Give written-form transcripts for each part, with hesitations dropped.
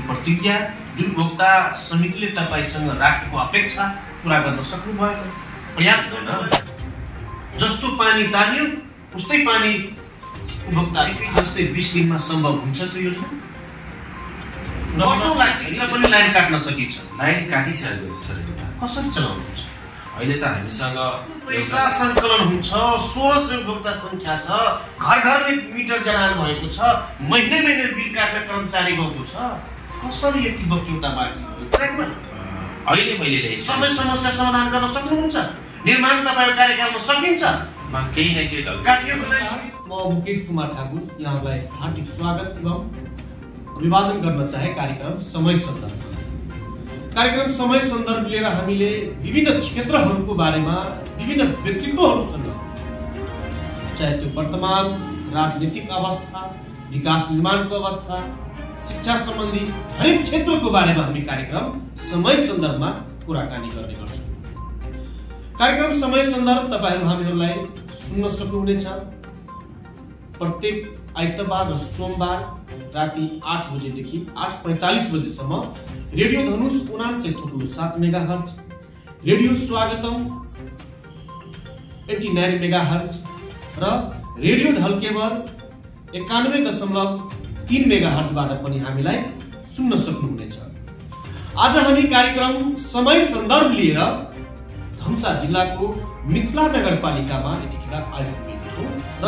प्रतिज्ञा जुन उपभोक्ता समितिले तपाईसँग राखेको अपेक्षा पूरा गर्न सक्नु भयो? प्रयास गर्न जस्तो पानी तान्यो उस्तै पानी उपभोक्ता जस्तै 20 दिनमा सम्भव हुन्छ त्यो योजना? वर्षौं लाग्छ किन पनि लाइन काट्न सकिन्छ। लाइन काटिसकेको छ सर। कसरी चलाउनुहुन्छ? अहिले त हामीसँग पैसा सङ्कलन हुन्छ, 1600 उपभोक्ता संख्या छ, घर घरमै मिटर जडान भएको छ, महिने महिने बिल काट्ने कर्मचारी गएको छ। कसरी यति बक्यौता बाँकी भयो? ट्र्याकमा अहिले मैले सबै समस्या समाधान गर्न सक्नुहुन्छ? निर्माण तपाईको कार्यकालमा सकिन्छ? केही न केही काटिएको म मुकेश कुमार ठाकुर यहाँलाई हार्दिक स्वागत एवं अभिवादन गर्न चाहे कार्यक्रम समय सन्दर्भ। कार्यक्रम समय सन्दर्भ लिएर हामीले विभिन्न क्षेत्रहरूको बारेमा विभिन्न व्यक्तित्वहरूसँग चाहे त्यो वर्तमान राजनीतिक अवस्था, विकास निर्माणको अवस्था, शिक्षा सम्बन्धी हरेक क्षेत्रको बारेमा हामी कार्यक्रम समय सन्दर्भमा कुराकानी गर्ने गर्छौँ। कार्यक्रम समय सन्दर्भ तपाईहरु हामीहरूलाई सुन्न सक्नुहुनेछ प्रत्येक आइतबार र सोमबार राति 8 बजेदेखि 8:45 बजेसम्म रेडियो धनुष 79.7 मेगाहर्ज, रेडियो स्वागतम 89 मेगाहर्ज र रेडियो ढल्केबर 91.3 मेगाहर्जबाट पनि हामीलाई सुन्न सक्नुहुनेछ। आज हामी कार्यक्रम समय सन्दर्भ लिएर धनुषा जिल्लाको मिथिला नगरपालिकामा यतिखेर आइपुगेका छौं र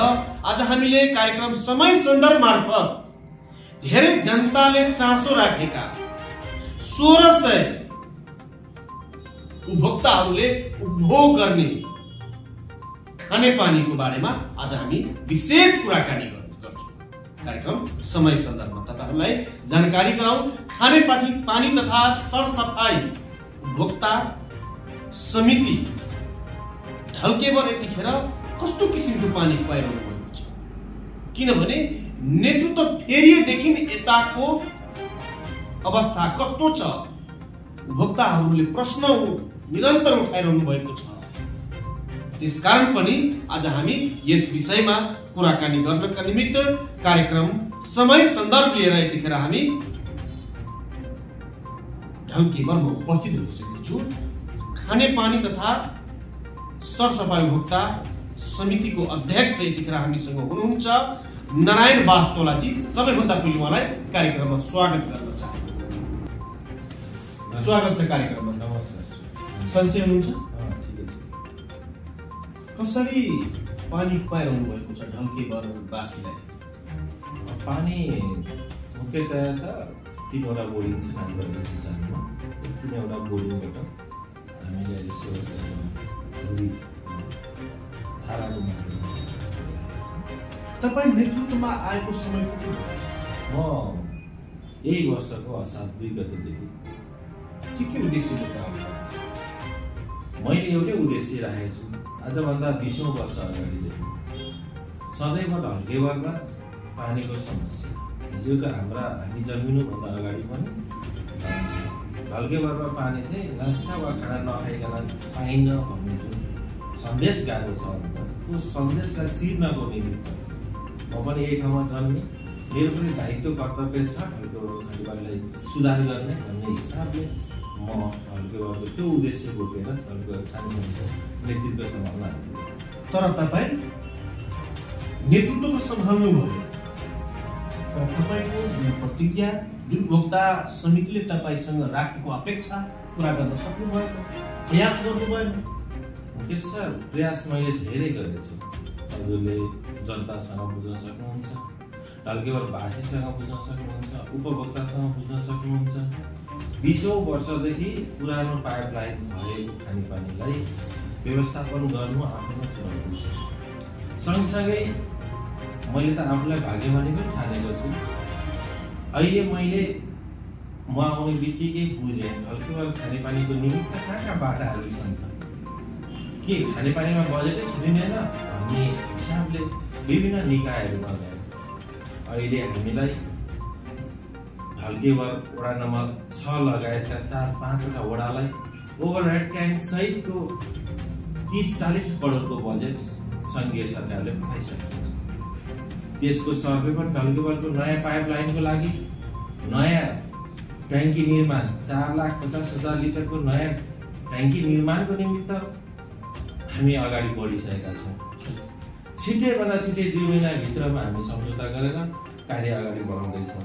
आज हामीले कार्यक्रम समय सन्दर्भ मार्फत धेरै जनताले चासो राखेका 1600 उपभोक्ताहरूले उपभोग गर्ने खानेपानीको बारेमा आज हामी विशेष कुराकानी गर्छौं। कार्यक्रम समय सन्दर्भमा तपाईहरुलाई जानकारी गराउँ खानेपानी तथा सरसफाई उपभोक्ता समिति ढल्केबर यतिखेर कस्तो किसिमको पानी पाइरहनु भएको छ, किनभने नेतृत्व फेरिएदेखि यताको अवस्था कस्तो छ, उपभोक्ताहरूले प्रश्न निरन्तर उठाइरहनु भएको छ। त्यसकारण पनि आज हामी यस विषयमा कुराकानी गर्नका निमित्त कार्यक्रम समय सन्दर्भ लिएर यतिखेर हामी ढल्केबरमा उपस्थित भइसकेको छु। खानेपानी तथा सरसफाई उपभोक्ता समितिको अध्यक्ष यतिखेर हामीसँग हुनुहुन्छ नारायण बास्तोलाजी। सबैभन्दा पहिले उहाँलाई कार्यक्रममा स्वागत गर्न चाहन्छु। स्वागत छ कार्यक्रममा। नमस्कार। सन्चै हुनुहुन्छ? ठिकै छ। कसरी पानी पाइरहनु भएको छ ढल्केबर वासीलाई? पानी मुख्यतया त 3वटा बोर्डिङ छ हाम्रो सिँचाइमा। 3वटा बोर्डिङबाट हामीले अहिले धाराको माध्यमबाट तपाईँ नेतृत्वमा आएको समय म यही वर्षको असार 2 गतेदेखि के उद्देश्यले काम मैले एउटै उद्देश्य राखेको छु। आजभन्दा 20औं वर्ष अगाडिदेखि सधैँ ढल्केबरमा पानीको समस्या हिजोका हामी जन्मिनुभन्दा अगाडि पनि ढल्केबरमा पानी चाहिँ नास्ता वा खाना नखाइकन पाइन्न भन्ने जुन सन्देश गएको छ त्यो सन्देशलाई चिर्नको निमित्त म पनि यही ठाउँमा जन्मेँ। मेरो पनि दायित्व कर्तव्य छ ढल्केबरलाई सुधार गर्ने भन्ने हिसाबले म ढल्केबरको त्यो उद्देश्य बोकेर ढल्केबर खानेपानीको नेतृत्व सम्हाल्न आएको। तर तपाईँ नेतृत्व त सम्हाल्नु भयो, तर तपाईँको जुन प्रतिज्ञा जुन उपभोक्ता समितिले तपाईसँग राखेको अपेक्षा पूरा गर्न सक्नु भयो? प्रयास गर्नु भयो? मुकेश सर, प्रयास मैले धेरै गरेको छु। हजुरले जनतासँग बुझ्न सक्नुहुन्छ, ढल्केबर वासीसँग बुझ्न सक्नुहुन्छ, उपभोक्तासँग बुझ्न सक्नुहुन्छ। 20औं वर्षदेखि पुरानो पाइपलाइन भएको खानेपानीलाई व्यवस्थापन गर्नु आफ्नो चुनौती छ। सँगसँगै मैले त आफूलाई भाग्यमानी पनि ठानेको छु। अहिले मैले म आउने बित्तिकै बुझेँ ढल्केबर खानेपानीको निमित्त कहाँ बाटाहरू छन् त, के खानेपानीमा बजेटै छुटिँदैन भन्ने हिसाबले विभिन्न निकायहरूमा गए। अहिले हामीलाई ढल्केबर वडा नम्बर 6 लगायतका 4-5वटा वडालाई ओभरहेड ट्याङ्क सहितको 30-40 करोडको बजेट सङ्घीय सरकारले पठाइसकेको छ। त्यसको सर्वे पनि ढल्केबरको नयाँ पाइपलाइनको लागि, नयाँ ट्याङ्की निर्माण 4,50,000 लिटरको नयाँ ट्याङ्की निर्माणको निमित्त हामी अगाडि बढिसकेका छौँ। छिटैभन्दा छिटै 2 महिनाभित्रमा हामी सम्झौता गरेर कार्य अगाडि बढाउँदैछौँ।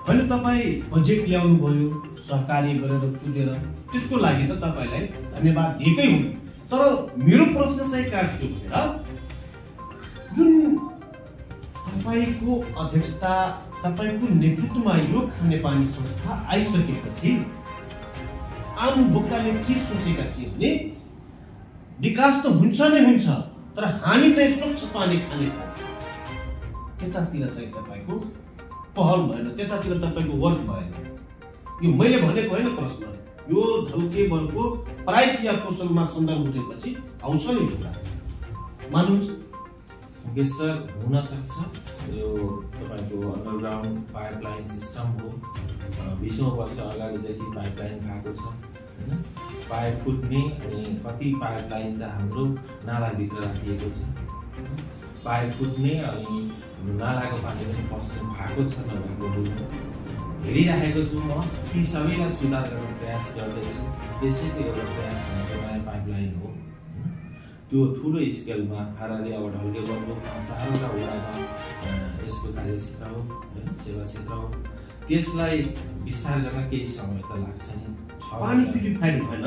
होइन, तपाईँ बजेट ल्याउनु भयो, सहकार्य गरेर कुदेर, त्यसको लागि त तपाईँलाई धन्यवाद दिएकै हुन्। तर मेरो प्रश्न चाहिँ कहाँ थियो भनेर, जुन तपाईँको अध्यक्षता, तपाईँको नेतृत्वमा यो खानेपानी संस्था आइसकेपछि आम उपभोक्ताले के सोचेका थिए भने विकास त हुन्छ नै हुन्छ, तर हामी चाहिँ स्वच्छ पानी खाने खान्छौँ। त्यतातिर चाहिँ तपाईँको पहल भएन, त्यतातिर तपाईँको वर्क भएन। यो मैले भनेको होइन प्रश्न, यो धल्केबरको प्रायः पोषणमा सन्दर्भ उठेपछि आउँछ नि कुरा, मान्नुहुन्छ? सर, हुन सक्छ यो तपाईँको अन्डरग्राउन्ड पाइपलाइन सिस्टम हो। 20औं वर्ष अगाडिदेखि पाइपलाइन भएको छ होइन। पाइप फुट्ने अनि कति पाइपलाइन त हाम्रो नालाभित्र राखिएको छ। पाइप फुट्ने अनि नालाको पानी पनि पस्नु भएको छ, नभएको होइन। हेरिराखेको छु म, ती सबैलाई सुधार गर्ने प्रयास गर्दैछु। त्यसैको एउटा प्रयास भनेको नयाँ पाइपलाइन हो। त्यो ठुलो स्केलमा हाराले अब ढल्केबरको 4वटा वडामा यसको कार्यक्षेत्र हो होइन, सेवा क्षेत्र हो। त्यसलाई विस्तार गर्न केही समय त लाग्छ नि। पानी प्युरिफाइड भएन,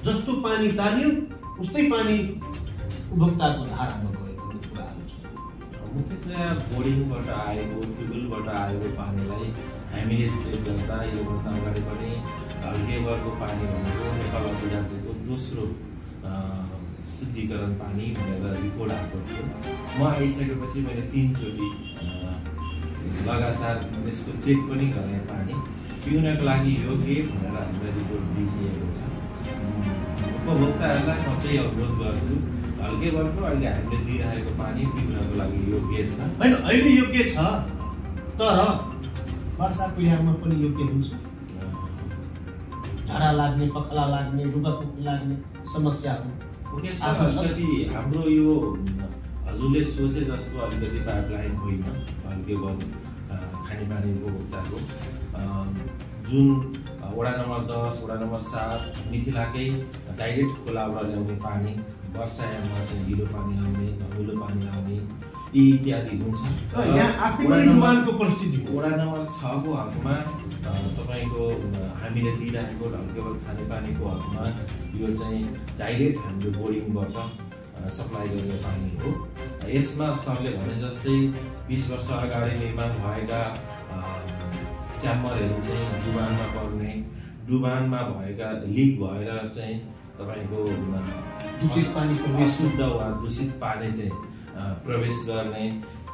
जस्तो पानी तान्यो उस्तै पानी उपभोक्ताको धारामा गयो भन्ने कुराहरू छ। मुख्यतया बोर्डिङबाट आएको, ट्युबवेलबाट आएको पानीलाई हामीले चेक गर्दा योभन्दा अगाडि पनि ढल्केबरको पानी भनेको नेपाल अधिराज्यको दोस्रो शुद्धिकरण पानी भनेर रिपोर्ट आएको थियो। म आइसकेपछि मैले 3 चोटि लगातार यसको चेक पनि गरेँ। पानी पिउनको लागि योग्य भनेर हामीलाई रिपोर्ट दिइएको छ। उपभोक्ताहरूलाई म चाहिँ अनुरोध गर्छु, ढल्केबरको अहिले हामीले दिइरहेको पानी पिउनको लागि योग्य छ। होइन, अहिले योग्य छ, तर वर्षाको याममा पनि योग्य हुन्छ। झाडा लाग्ने, पखला लाग्ने, रुगाखोकी लाग्ने समस्या हो। अलिकति हाम्रो यो हजुरले सोचे जस्तो अलिकति पाइपलाइन होइन ढल्केबर खानेपानी उपभोक्ताको। जुन वडा नम्बर 10, वडा नम्बर 7 मिथिलाकै डाइरेक्ट खोलाबाट ल्याउने पानी, वर्षायाममा चाहिँ ढिलो पानी आउने, धमिलो पानी आउने इत्यादि हुन्छ। वडा नम्बर 6 को हकमा तपाईँको हामीले दिइरहेको ढल्केबर खानेपानीको हकमा यो चाहिँ डाइरेक्ट हाम्रो बोर्डिङबाट सप्लाई गर्ने पानी हो। यसमा सरले भने जस्तै 20 वर्ष अगाडि निर्माण भएका च्याम्बरहरू चाहिँ डुबानमा भएका लिक भएर चाहिँ तपाईँको दूषित पानी शुद्ध वा दूषित पानी चाहिँ प्रवेश गर्ने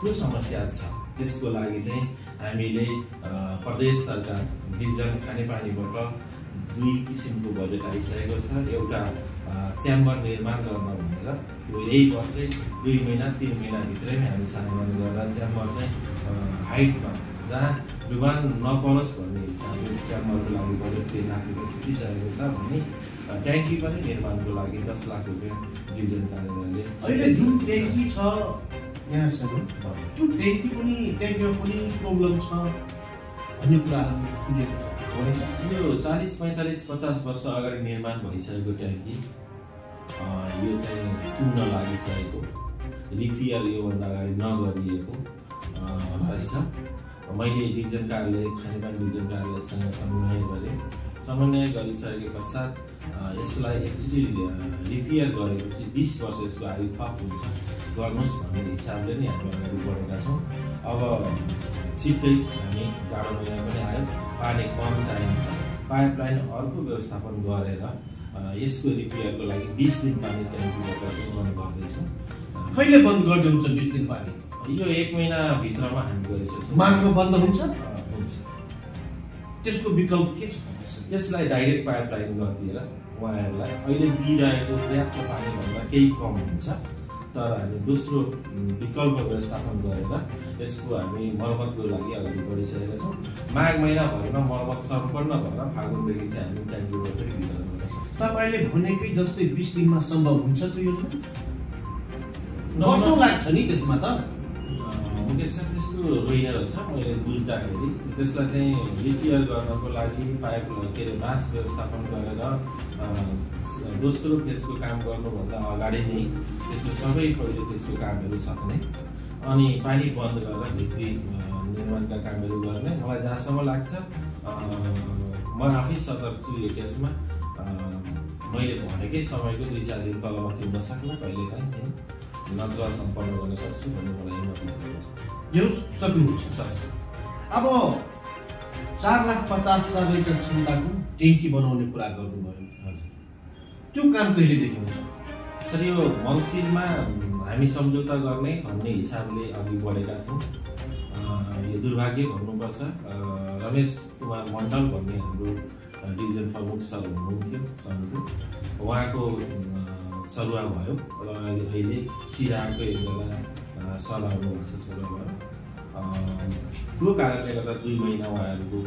त्यो समस्या छ। त्यसको लागि चाहिँ हामीले प्रदेश सरकार डिभिजन खानेपानीबाट 2 किसिमको बजेट आइसकेको छ। एउटा च्याम्बर निर्माण गर्न भनेर यो यही वर्षै 2 महिना 3 महिनाभित्रै हामी छानबिन गरेर च्याम्बर चाहिँ हाइटमा जहाँ डुबान नपरोस् भन्ने हिसाबले च्याम्बरको लागि बजेट 3 लाख रुपियाँ छुटिसकेको छ भने ट्याङ्की पनि निर्माणको लागि 10 लाख रुपियाँ डिभिजन कार्यालयले। अहिले जुन ट्याङ्की छ यहाँसम्म, त्यो ट्याङ्कीमा पनि प्रब्लम छ भन्ने कुराहरू सुनेको छ। यो 40, 45, 50 वर्ष अगाडि निर्माण भइसकेको ट्याङ्की यो चाहिँ चुन्न लागिसकेको, रिपेयर योभन्दा अगाडि नगरिएको रहेछ। मैले डिभिजन कार्यालय खानेपानी डिभिजन कार्यालयसँग समन्वय गरिसके पश्चात यसलाई एकचोटि रिपेयर गरेपछि 20 वर्ष यसको आयु थप हुन्छ, गर्नुहोस् भन्ने हिसाबले नै हामी अगाडि बढेका छौँ। अब छिट्टै हामी जाडो महिना पनि आयो, पानी कम चाहिन्छ, पाइपलाइन अर्को व्यवस्थापन गरेर यसको रिपेयरको लागि 20 दिन पानी ट्याङ्कीबाट बन्द गर्दैछौँ। कहिले बन्द गरिदिन्छ 20 दिन पानी? यो 1 महिनाभित्रमा हामी गरिसक्छौँ। मार्चमा बन्द हुन्छ? हुन्छ। त्यसको विकल्प के छ? यसलाई डाइरेक्ट पाइपलाइन गरिदिएर उहाँहरूलाई अहिले दिइरहेको पर्याप्त पानीभन्दा केही कम हुन्छ, तर हामी दोस्रो विकल्प व्यवस्थापन गरेर यसको हामी मर्मतको लागि अगाडि बढिसकेका छौँ। माघ महिनाभरिमा मर्मत सम्पन्न भएर फागुनदेखि चाहिँ हामी ट्याङ्कीबाट पनि वितरण गर्न सक्छौँ। तपाईँले भनेकै जस्तै 20 दिनमा सम्भव हुन्छ त्यो योजना? वर्षौँ लाग्छ नि त्यसमा त। मुकेश सर त्यस्तो होइन रहेछ मैले बुझ्दाखेरि। त्यसलाई चाहिँ रिपेयर गर्नको लागि पाइप के अरे मास व्यवस्थापन गरेर दोस्रो फेजको काम गर्नुभन्दा अगाडि नै त्यसको सबै पहिलो फेजको कामहरू सक्ने अनि पानी बन्द गरेर भित्री निर्माणका कामहरू गर्ने। मलाई जहाँसम्म लाग्छ म आफै सतर्क छु यो केसमा। मैले भनेकै समयको 2-4 दिन तलमाथि हुन सक्ला कहिलेकाहीँ नत्र सम्पन्न गर्न सक्छु भन्ने मलाई हिम्मत लागेको छ। यो सक्नुहुन्छ सर। अब 4,50,000 लिटर क्षमताको ट्याङ्की बनाउने कुरा गर्नुभयो। त्यो काम कहिलेदेखि हुन्छ सर? यो मङ्सिरमा हामी सम्झौता गर्ने भन्ने हिसाबले अघि बढेका थियौँ। यो दुर्भाग्य भन्नुपर्छ, रमेश कुमार मण्डल भन्ने हाम्रो डिभिजन प्रमुख सर हुनुहुन्थ्यो सङ्घको, उहाँको सरुवा भयो र अहिले सिराको एकजना सर आउनुभएको छ सरुवाबाट। त्यो कारणले गर्दा 2 महिना उहाँहरूको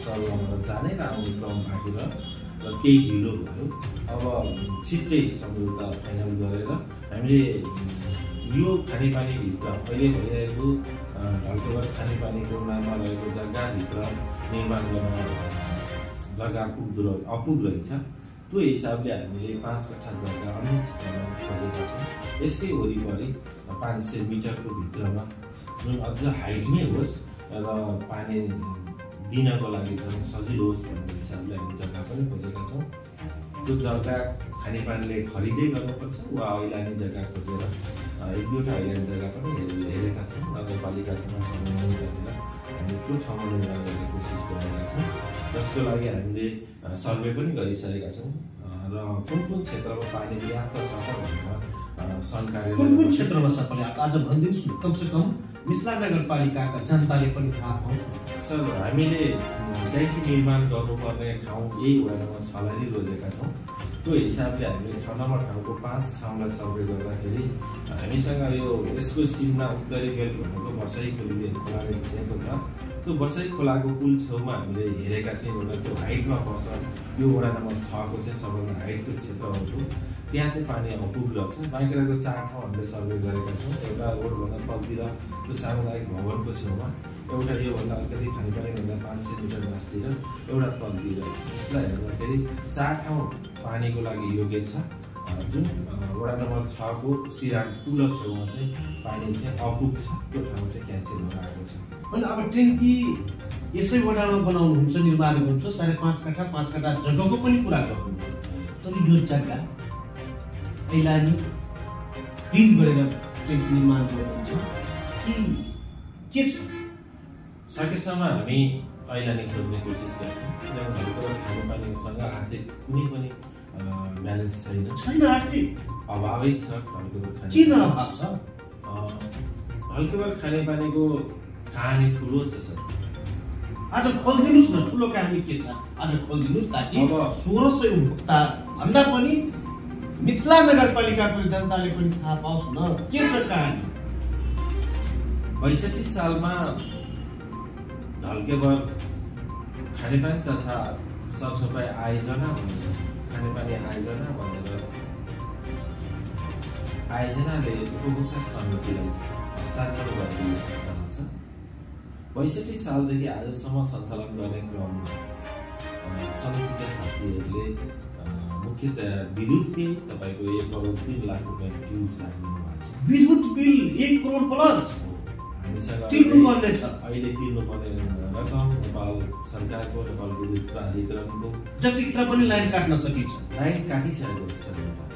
सरुवाबाट जाने र आउने क्रम बाँकी र केही ढिलो भयो। अब छिट्टै सम्झौता फाइनल गरेर हामीले यो खानेपानीभित्र अहिले भइरहेको ढल्केबर खानेपानीको नाममा रहेको जग्गाभित्र निर्माण गर्न जग्गा अपुग रहेछ। त्यो हिसाबले हामीले 5 कट्ठा जग्गा अन्य क्षेत्रमा खोजेका छौँ। यसकै वरिपरि 500 मिटरको भित्रमा जुन अझ हाइट नै होस् र पानी दिनको लागि चाहिँ सजिलो होस् भन्ने हिसाबले हामी जग्गा पनि खोजेका छौँ। त्यो जग्गा खानेपानीले खरिदै गर्नुपर्छ वा ऐलानी जग्गा खोजेर 1-2वटा ऐलानी जग्गा पनि हेरेका छौँ। नगरपालिकासँग समन्वय गरेर हामी त्यो ठाउँमा निर्माण गर्ने कोसिस गरिरहेका छौँ, जसको लागि हामीले सर्वे पनि गरिसकेका छौँ र कुन क्षेत्रमा पानी पर्याप्त छ भनेर सरकारले कुन क्षेत्रमा छ पर्याप्त आज भनिदिनुहोस् न। कमसेकम मिथिला नगरपालिकाका जनताले पनि थाहा पाउँछ। सर, हामीले ट्याङ्की निर्माण गर्नुपर्ने ठाउँ यही वडा नम्बर 6 लाई रोजेका छौँ। त्यो हिसाबले हामीले 6 नम्बर ठाउँको 5 ठाउँलाई सर्वे गर्दाखेरि हामीसँग यो यसको सिमना उत्तरी बेल्ट भनेको बसाई खोलीले खोलाले भिजेको छ। त्यो बसाई खोलाको पुल छेउमा हामीले हेरेका थियौँ एउटा त्यो हाइटमा पर्छ। यो वडा नम्बर 6 को चाहिँ सबभन्दा हाइटको क्षेत्र हो। त्यहाँ चाहिँ पानी अपुग रहेछ। बाँकीको 4 ठाउँ हामीले सर्वे गरेका छौँ। एउटा रोडभन्दा तलतिर त्यो सामुदायिक भवनको छेउमा, एउटा योभन्दा अलिकति खानेपानीभन्दा 500 मिटर मासतिर, एउटा तलतिर। यसलाई हेर्दाखेरि 4 ठाउँ पानीको लागि योग्य छ। जुन वडा नम्बर 6 को सिराङ पुल छेउमा चाहिँ पानी चाहिँ अपुग छ, त्यो ठाउँ चाहिँ क्यान्सल भएर आएको छ। अनि अब ट्याङ्की यसै वडामा बनाउनुहुन्छ, निर्माण हुन्छ, 5.5 कट्ठा 5 कट्ठा जग्गाको पनि कुरा गर्नुहुन्छ। तर यो जग्गा ऐलानी खरिद गरेर ट्याङ्की निर्माण गर्नुहुन्छ कि के छ? सकेसम्म हामी ऐलानी खोज्ने कोसिस गर्छौँ, किनभने खानेपानीसँग आर्थिक कुनै पनि ब्यालेन्स छैन। आर्थिक अभावै छ। किन अभाव छ? ढल्केबर खानेपानीको कहानी ठुलो छ सर। आज खोलिदिनुहोस् न, ठुलो कहानी के छ आज खोलिदिनुहोस्, ताकि 1600 उपभोक्ता भन्दा पनि मिथिला नगरपालिकाको जनताले पनि थाहा पाओस् न के छ कहानी। 62 सालमा ढल्केबर खानेपानी तथा सरसफाइ आयोजना भनेर खानेपानी आयोजना भनेर आयोजनाले उपभोक्ता समितिलाई हस्तान्तरण गरिदिने संस्था छ। 62 सालदेखि आजसम्म सञ्चालन गर्ने क्रममा समितिका साथीहरूले मुख्यतया विद्युतकै तपाईँको 1 करोड 3 लाख रुपियाँ ड्युज लाग्नु भएको छ। विद्युत बिल 1 करोड प्लस हामीसँग तिर्नुपर्ने छ। अहिले तिर्नुपर्ने रकम नेपाल सरकारको, नेपाल विद्युत प्राधिकरणको जतिखेर पनि लाइन काट्न सकिन्छ। लाइन काटिसकेको छ।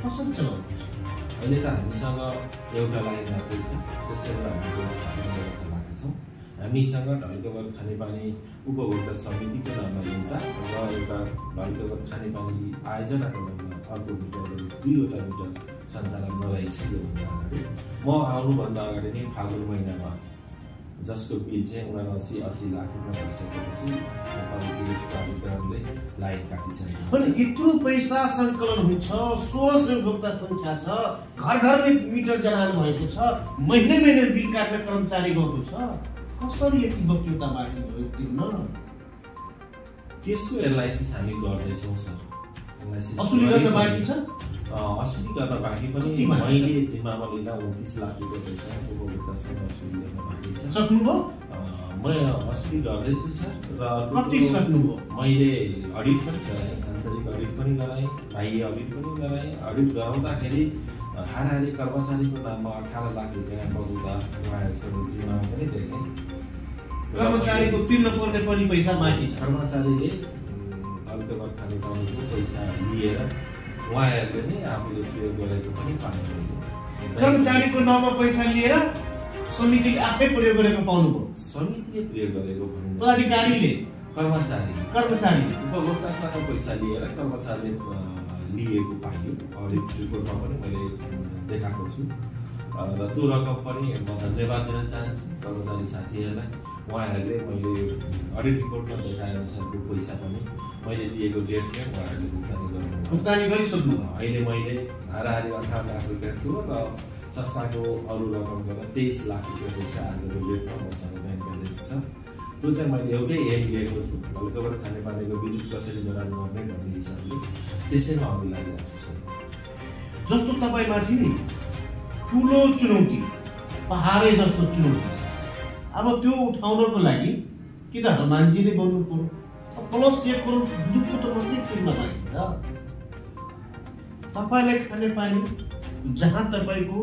कसरी चलाउनुहुन्छ? अहिले त हामीसँग एउटा लाइन मात्रै छ, त्यसैले हामीले चलाएका छौँ। हामीसँग ढल्केबर खानेपानी उपभोक्ता समितिको नाममा एउटा र एउटा ढल्केबर खानेपानी आयोजनाको नाममा अर्को मिटर, 2वटा मिटर सञ्चालन नरहेछ। योभन्दा अगाडि म आउनुभन्दा अगाडि नै फागुन महिनामा जसको बिल चाहिँ 79-80 लाख रुपियाँ भइसकेपछि नेपाल विद्युत प्राधिकरणले लाइन काटिसकेको छ। अनि यत्रो पैसा सङ्कलन हुन्छ, 1600 उपभोक्ता सङ्ख्या छ, घर घरमै मिटर जडान भएको छ, महिने महिने बिल काट्ने कर्मचारी गएको छ। कसरी यति बक्युता बाँकी भयो तिर्न? त्यसको एनालाइसिस हामी गर्दैछौँ सर। असुली गर्न बाँकी छ। असुली गर्न बाँकी पनि मैले जिम्मामा लिँदा 29 लाख रुपियाँ पैसा उपभोक्तासँग असुली सक्नुभयो? म अस्ति गर्दैछु सर। र कति सक्नुभयो? मैले अडिट पनि गराएँ, आन्तरिक अडिट पनि गराएँ, बाह्य अडिट पनि गराएँ। अडिट गराउँदाखेरि हाराहारी कर्मचारीको नाममा 18 लाख रुपियाँ बगौता उहाँहरूसँग जिम्मा पनि देखेँ। कर्मचारीको तिर्न पर्ने पनि पैसा बाँकी छ। कर्मचारीले धल्केबर खानेपानीको पैसा लिएर उहाँहरूले नै आफूले प्रयोग गरेको पनि पाउनुभयो। कर्मचारीको नाममा पैसा लिएर समितिले आफै प्रयोग गरेको पाउनुभयो? समितिले प्रयोग गरेको भन्नु, अधिकारीले? कर्मचारी उपभोक्तासँग पैसा लिएर कर्मचारीले लिएको पाइयो। अडिट रिपोर्टमा पनि मैले देखाएको छु। र त्यो रकम पनि म धन्यवाद दिन चाहन्छु कर्मचारी साथीहरूलाई। उहाँहरूले मैले अडिट रिपोर्टमा देखाए अनुसारको पैसा पनि मैले दिएको डेटमै उहाँहरूले भुक्तानी गरिसक्नु। अहिले मैले हाराहारी 18 लाख रुपियाँ थियो र संस्थाको अरू रकम गरेर 23 लाख रुपियाँ पैसा आजको डेटमा मसँग ब्याङ्क ब्यालेन्स छ। त्यो चाहिँ मैले एउटै एम लिएको छु, धल्केबर खानेपानीको विद्युत कसरी जडान गर्ने भन्ने हिसाबले त्यसैमा अघि लागिरहेको छु। जस्तो तपाईँमाथि नि ठुलो चुनौती, पहाडै जस्तो चुनौती छ। अब त्यो उठाउनको लागि कि त हनुमानजी नै बन्नु पर्यो, प्लस 1 करोड विद्युतको त मात्रै तिर्न बाँकी छ। तपाईँलाई खाने पानी जहाँ तपाईँको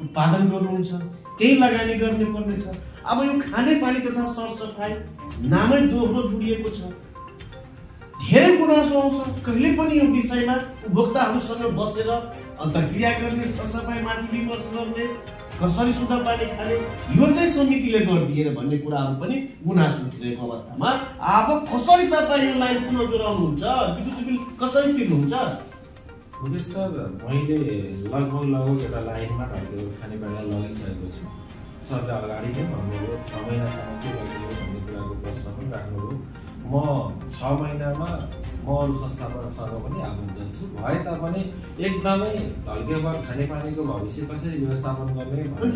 उत्पादन गर्नुहुन्छ त्यही लगानी गर्ने पर्ने छ। अब यो खाने पानी तथा सरसफाइ नामै दोहोरो जोडिएको छ। धेरै गुनासो आउँछ। कहिले पनि यो विषयमा उपभोक्ताहरूसँग बसेर अन्तर्क्रिया गर्ने, सरसफाइमाथि विमर्श गर्ने, कसरी शुद्ध पानी खाने, यो चाहिँ समितिले गरिदिएर भन्ने कुराहरू पनि गुनासो उठिरहेको अवस्थामा अब कसरी तपाईँ यो लाइन पुनः जोडाउनुहुन्छ? विद्युत बिल कसरी तिर्नुहुन्छ? सर, मैले लगभग एउटा लाइनमा धल्केबर खानेपानीलाई लगिसकेको छु। सरले अगाडि नै भन्नुभयो 6 महिनासम्म के गर्नुभयो भन्ने कुराको प्रश्न पनि राख्नुभयो। म 6 महिनामा म अरू संस्थासँग पनि आबद्ध छु। भए तापनि एकदमै धल्केबर खानेपानीको भविष्य कसरी व्यवस्थापन गर्ने मैले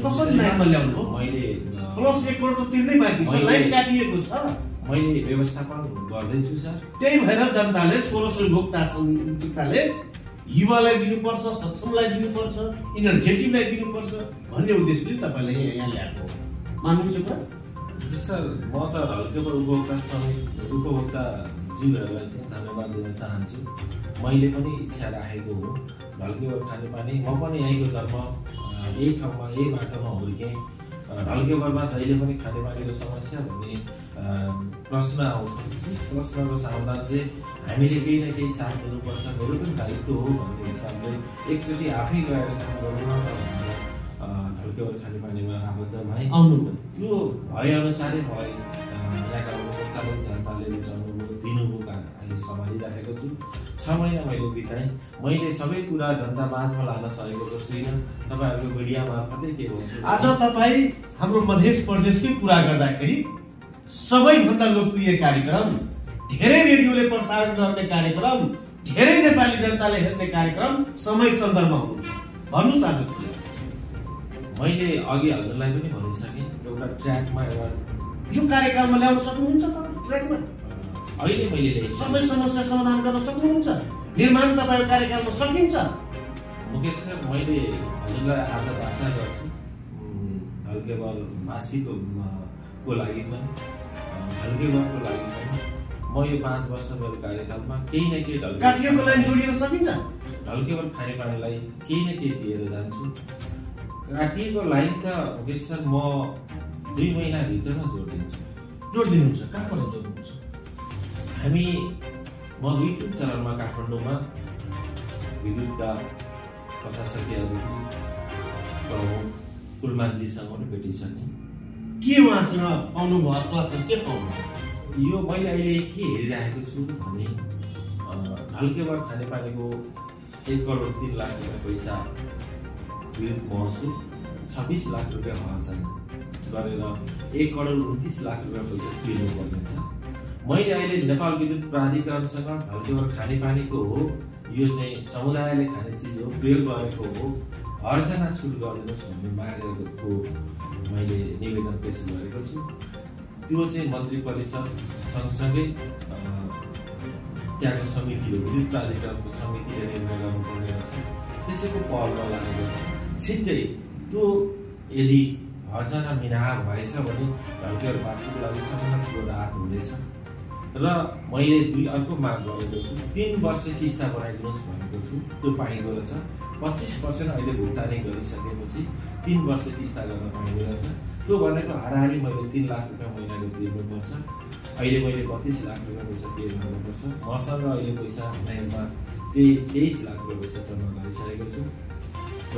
प्लस 1 करोड त तिर्नै बाँकी छ, लाइन काटिएको छ। मैले व्यवस्थापन गर्दैछु सर। त्यही भएर जनताले 1600 उपभोक्ताले युवालाई दिनुपर्छ, सक्षमलाई दिनुपर्छ, इनर्जेटिकलाई दिनुपर्छ भन्ने उद्देश्यले तपाईँले यहाँ ल्याएको मान्नुहुन्छ त? सर, म त धल्केबर उपभोक्ताजीहरूलाई चाहिँ धन्यवाद दिन चाहन्छु। मैले पनि इच्छा राखेको हो धल्केबर खानेपानी, म पनि यहीँको जन्म, यही ठाउँमा यही बाटोमा हुर्केँ। धल्केबरमा जहिले पनि खानेपानीको समस्या भन्ने प्रश्न आउँछ। त्यस प्रश्नको समाधान चाहिँ हामीले केही न केही साथ दिनुपर्छ, मेरो पनि दायित्व हो भन्ने हिसाबले एकचोटि आफै गएर काम गर्नु न त भनेर धल्केबर खानेपानीमा आबद्ध भएँ। त्यो भएअनुसारै भए यहाँका उपभोक्ताले, जनताले रुचाउनुभयो, दिनुभयो, अहिले सम्हालिराखेको छु। 6 महिना मैले बिताएँ। मैले सबै कुरा जनता माझमा लान सकेको त छुइनँ। तपाईँहरूको मिडिया मार्फतै के भन्छु, आज तपाईँ हाम्रो मध्य प्रदेशकै कुरा गर्दाखेरि सबैभन्दा लोकप्रिय कार्यक्रम, धेरै रेडियोले प्रसारण गर्ने कार्यक्रम, धेरै नेपाली जनताले हेर्ने कार्यक्रम समय सन्दर्भमा हुन्छ। भन्नुहोस् आज मैले अघि हजुरलाई पनि भनिसकेँ, एउटा ट्र्याकमा एउटा यो कार्यक्रममा ल्याउन सक्नुहुन्छ त? ट्र्याकमा अहिले मैले सबै समस्या समाधान गर्न सक्नुहुन्छ? निर्माण तपाईँको कार्यक्रममा सकिन्छ? मुकेश सर, मैले हजुरलाई आज आशा गर्छु धल्केबर भाषीको लागि पनि, धल्केबरको लागि पनि म यो 5 वर्ष मेरो कार्यकालमा केही न केही काटिएको लाइन जोडिन सकिन्छ। धल्केबर खानेपानीलाई केही न केही दिएर जान्छु। काटिएको लाइन त मुकेश सर म 2 महिनाभित्रमा जोडिदिनुहुन्छ। कहाँबाट जोड्नुहुन्छ? म 2-3 चरणमा काठमाडौँमा विद्युतका प्रशासकीय कुलमानजीसँग पनि भेटिसकेँ। के उहाँसँग पाउनुभयो आश्वासन? के पाउनु? यो मैले अहिले के हेरिरहेको छु भने धल्केबर खानेपानीको 1 करोड 3 लाख रुपियाँ पैसा विद्युत महसुल, 26 लाख रुपियाँ खर्च गरेर 1 करोड 29 लाख रुपियाँ पैसा तिर्नुपर्नेछ। मैले अहिले नेपाल विद्युत प्राधिकरणसँग धल्केबर खानेपानीको हो, यो चाहिँ समुदायले खाने चिज हो, प्रयोग गरेको हो, हरजना छुट गरिदिनुहोस् भन्ने मागेको मैले निवेदन पेश गरेको छु। त्यो चाहिँ मन्त्री परिषद सँगसँगै त्यहाँको समिति हो, विद्युत प्राधिकरणको समितिले निर्णय गर्नुपर्ने रहेछ। त्यसैको पहलमा लागेको छ। छिट्टै त्यो यदि घरजना मिना भएछ भने ढल्केबारवासीको लागि सबभन्दा ठुलो राहत हुनेछ। र मैले अर्को माग गरेको छु, 3 वर्ष किस्ता बनाइदिनुहोस् भनेको छु। त्यो पाइँदो रहेछ। 25% अहिले भुक्तानी गरिसकेपछि 3 वर्ष किस्ता गर्न पाइँदो रहेछ। त्यो भनेको हाराहारी मैले 3 लाख रुपियाँ महिनाको तिर्नुपर्छ। अहिले मैले 32 लाख रुपियाँ पैसा पे गर्नुपर्छ। मसँग अहिले पैसा ब्याङ्कमा 23 लाख रुपियाँ पैसा जम्मा गरिसकेको छु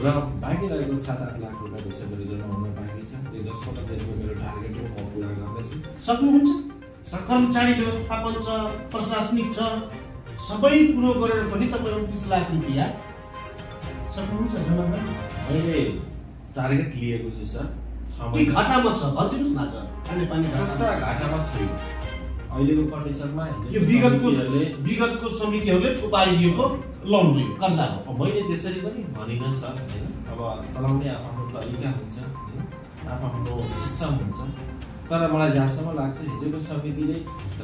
र बाँकी रहेको 7-8 लाख रुपियाँ पैसा मेरो जम्मा हुन बाँकी छ। यो 10 पटक दिनको मेरो टार्गेट हो, म पुरा गर्दैछु। सक्नुहुन्छ? कर्मचारी व्यवस्थापन छ, प्रशासनिक छ, सबै कुरो गरेर पनि तपाईँ 29 लाख रुपियाँ सक्नुहुन्छ जम्मा गर्न? मैले टार्गेट लिएको छु सर। के घाटामा छ भनिदिनुहोस् न। आज खानेपानी संस्था घाटामा छैन अहिलेको कन्डिसनमा। यो विगतको समितिहरूले थुपारिदिएको लोन हो, कर्जा हो। मैले त्यसरी पनि भनिनँ सर, होइन। अब चलाउने आफ्नो तरिका हुन्छ, होइन, आफ्नो सिस्टम हुन्छ। तर मलाई जहाँसम्म लाग्छ हिजोको समितिले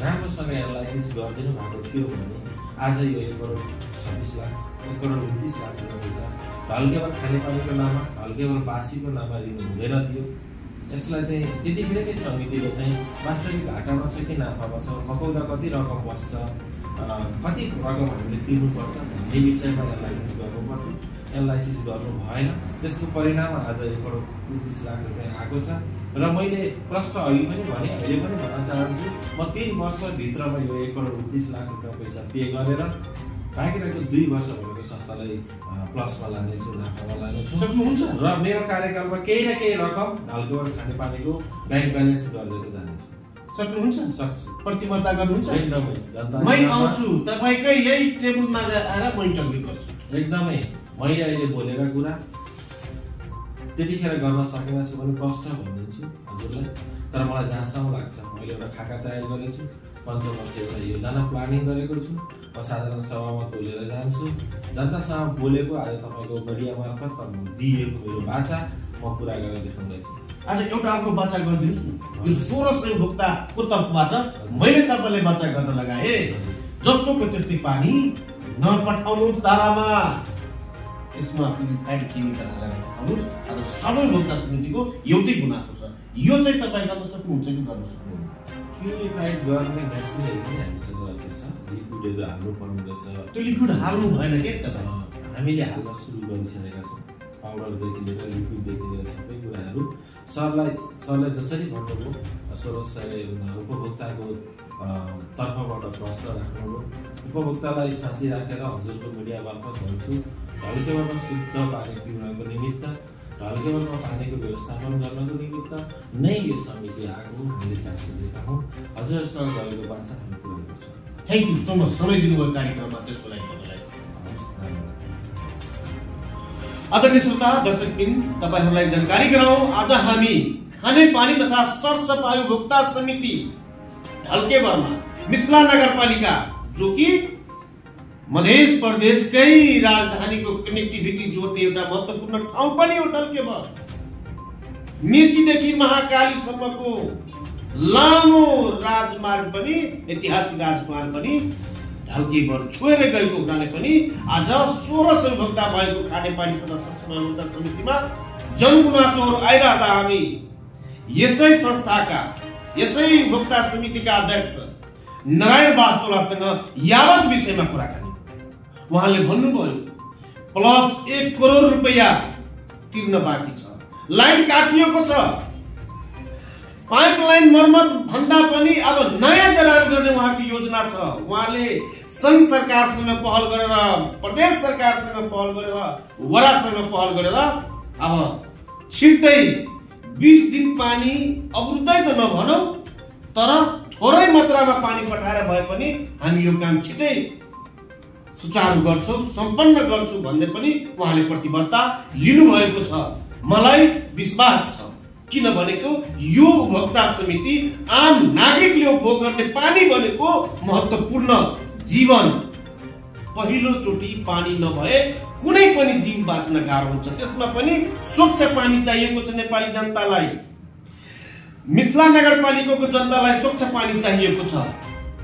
राम्रोसँग एनालाइसिस गरिदिनु भएको थियो भने आज यो 1 करोड 26 लाख 1 करोड 29 लाख रुपियाँ पैसा ढल्केबार खानेपानीको नाममा ढल्केबारवासीको नाममा लिनु हुँदैन थियो। यसलाई चाहिँ त्यतिखेरकै समितिले चाहिँ वास्तविक घाटामा छ कि नाफामा छ, मकौदा कति रकम बस्छ, कति रकम हामीले तिर्नुपर्छ भन्ने विषयमा एनालाइसिस गर्नुपर्थ्यो। एनालाइसिस गर्नु भएन। त्यसको परिणाम आज 1 करोड 29 लाख रुपियाँ आएको छ। र मैले प्रश्न अघि पनि भने, अहिले पनि भन्न चाहन्छु, म 3 वर्षभित्रमा यो 1 करोड 29 लाख रुपियाँ पैसा पे गरेर बाँकी रहेको 2 वर्ष भएको संस्थालाई प्लसमा लानेछु, नाफामा लानेछु। र मेरो कार्यकालमा केही न केही रकम ढल्केबार खानेपानीको ब्याङ्क ब्यालेन्स गरिदिएर जानेछ। सक्नुहुन्छ? सक्छु। प्रतिबद्धता गर्नुहुन्छ? एकदमै। मै आउँछु तपाईँकै यही टेबलमा आएर म इन्टरभ्यू गर्छु। एकदमै। मैले अहिले बोलेका कुरा त्यतिखेर गर्न सकेन छु भने प्रश्न भनिदिन्छु हजुरलाई। तर मलाई जहाँसम्म लाग्छ मैले एउटा खाका तयार गरेछु, पञ्चवर्ष एउटा योजना प्लानिङ गरेको छु। म साधारण सभामा बोलेर जान्छु, जनतासँग बोलेको आज तपाईँको मिडिया मार्फत दिएको मेरो बाचा म पुरा गरेर देखाउँदैछु। आज एउटा अर्को बाचा गरिदिनुहोस् न। यो 1600 भुक्ताको तर्फबाट मैले तपाईँलाई बाचा गर्न लगाएँ। जस्तोको त्यस्तै पानी नपठाउनुहोस् धारामा, यसमा प्युरिफाइड केमिकल लगाउनुहोस्। आज सबै भोक्ता समितिको एउटै गुनासो छ। यो चाहिँ तपाईँ गर्न सक्नुहुन्छ कि गर्न सक्नुहुन्न? प्युरिफाइड गर्ने मेसिनहरू पनि हामीसँग रहेछ। लिक्विडहरू हाल्नु पर्ने रहेछ। त्यो लिक्विड हाल्नु भएन के तपाईँ? हामीले हाल्न सुरु गरिसकेका छौँ। पाउडरदेखि लिएर लिक्विडदेखि लिएर सबै कुराहरू सरले जसरी भन्नुभयो 1600 उपभोक्ताको तर्फबाट प्रश्न राख्नुभयो। उपभोक्तालाई साँची राखेर हजुरको मिडिया मार्फत भन्छु, ढल्केबारमा शुद्ध पानी पिउनको निमित्त, ढल्केबारमा पानीको व्यवस्थापन गर्नको निमित्त नै यो समिति आएको हामीले चासो दिएका हौँ। हजुरसँग गएको बाचा हामी पुरा गर्छौँ। थ्याङ्क यू सो मच समय दिनुभयो कार्यक्रममा, त्यसको लागि तपाईँलाई आदरणीय श्रोता दर्शकबिन, तपाईँहरूलाई जानकारी गराउँ, आज हामी खानेपानी तथा सरसफाई उपभोक्ता समिति ढल्केबारमा मिथिला नगरपालिका, जो कि मध्य प्रदेशकै राजधानीको कनेक्टिभिटी जोड्ने एउटा महत्त्वपूर्ण ठाउँ पनि हो ढल्केबार। मेचीदेखि महाकालीसम्मको लामो राजमार्ग पनि, ऐतिहासिक राजमार्ग पनि ढल्केबार छोएर गएको हुनाले पनि आज 1600 भोक्ता भएको खानेपानी तथा सरसफाई उपभोक्ता समितिमा जनगुनासोहरू आइरहँदा हामी यसै संस्थाका, यसै भोक्ता समितिका अध्यक्ष नारायण वास्तोलासँग यावत विषयमा कुराकानी। उहाँले भन्नुभयो प्लस 1 करोड रुपैयाँ तिर्न बाँकी छ, लाइन काटिएको छ, पाइपलाइन मर्मत भन्दा पनि अब नयाँ जडान गर्ने उहाँको योजना छ। उहाँले संघ सरकारसँग पहल गरेर, प्रदेश सरकारसँग पहल गरेर, वडासँग पहल गरेर अब छिट्टै 20 दिन पानी अवरुद्धै त नभनौँ, तर थोरै मात्रामा पानी पठाएर भए पनि हामी यो काम छिट्टै सुचारू गर्छौँ, सम्पन्न गर्छौँ भन्ने पनि उहाँले प्रतिबद्धता लिनुभएको छ। मलाई विश्वास छ, किनभनेको यो उपभोक्ता समिति आम नागरिकले उपभोग गर्ने पानी भनेको महत्त्वपूर्ण जीवन। पहिलो चोटि पानी नभए कुनै पनि जीव बाँच्न गाह्रो हुन्छ। त्यसमा पनि स्वच्छ पानी चाहिएको छ नेपाली जनतालाई। मिथिला नगरपालिकाको जनतालाई स्वच्छ पानी चाहिएको छ।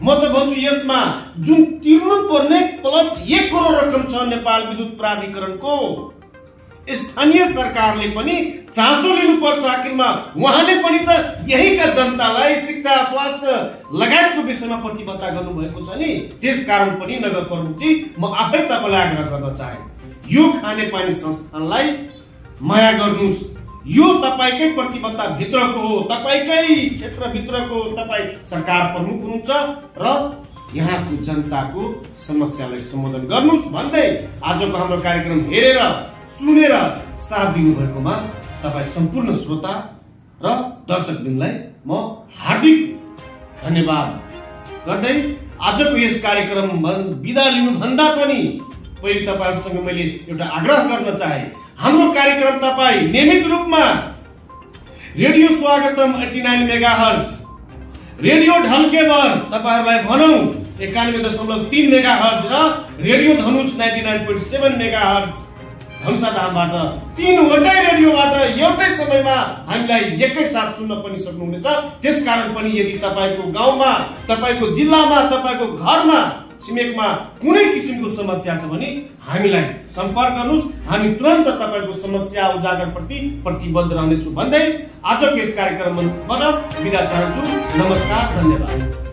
म त भन्छु यसमा जुन तिर्नु पर्ने प्लस 1 करोड रकम छ नेपाल विद्युत प्राधिकरणको, स्थानीय सरकारले पनि चासो लिनुपर्छ। आखिरमा उहाँले पनि त यहीका जनतालाई शिक्षा स्वास्थ्य लगायतको विषयमा प्रतिबद्धता गर्नुभएको छ नि। त्यसकारण पनि नगर प्रमुखजी म आफै तपाईलाई आग्रह गर्न चाहे, यो खानेपानी संस्थानलाई माया गर्नुस्। यो तपाईकै प्रतिबद्धता भित्रको हो, तपाईकै क्षेत्र भित्रको, तपाई सरकार प्रमुख हुनुहुन्छ र यहाँको जनताको समस्यालाई सम्बोधन गर्नुस् भन्दै आजको हाम्रो कार्यक्रम हेरेर सुनेर साथ दिनुभएकोमा तपाई सम्पूर्ण श्रोता र दर्शकवृन्दलाई म हार्दिक धन्यवाद गर्दै आजको यस कार्यक्रम बिदा लिनुभन्दा पनि पहिले तपाईहरुसँग मैले एउटा आग्रह गर्न चाहे, हाम्रो कार्यक्रम तपाई नियमित रूपमा रेडियो स्वागतम 89 मेगाहर्ज, रेडियो ढल्केबर तपाईहरुलाई भनौं 91.3 मेगाहर्ज र रेडियो धनुष 99.7 मेगाहर्ज धनुषाधामबाट तीनवटै रेडियोबाट एउटै समयमा हामीलाई एकैसाथ सुन्न पनि सक्नुहुनेछ। त्यसकारण पनि यदि तपाईको गाउँमा, तपाईको जिल्लामा, तपाईको घरमा, छिमेकमा कुनै किसिमको समस्या छ भने हामीलाई सम्पर्क गर्नुस्। हामी तुरन्त तपाईको समस्या उजागरप्रति प्रतिबद्ध रहनेछु भन्दै आजको यस कार्यक्रमबाट बिदा चाहन्छु। नमस्कार, धन्यवाद।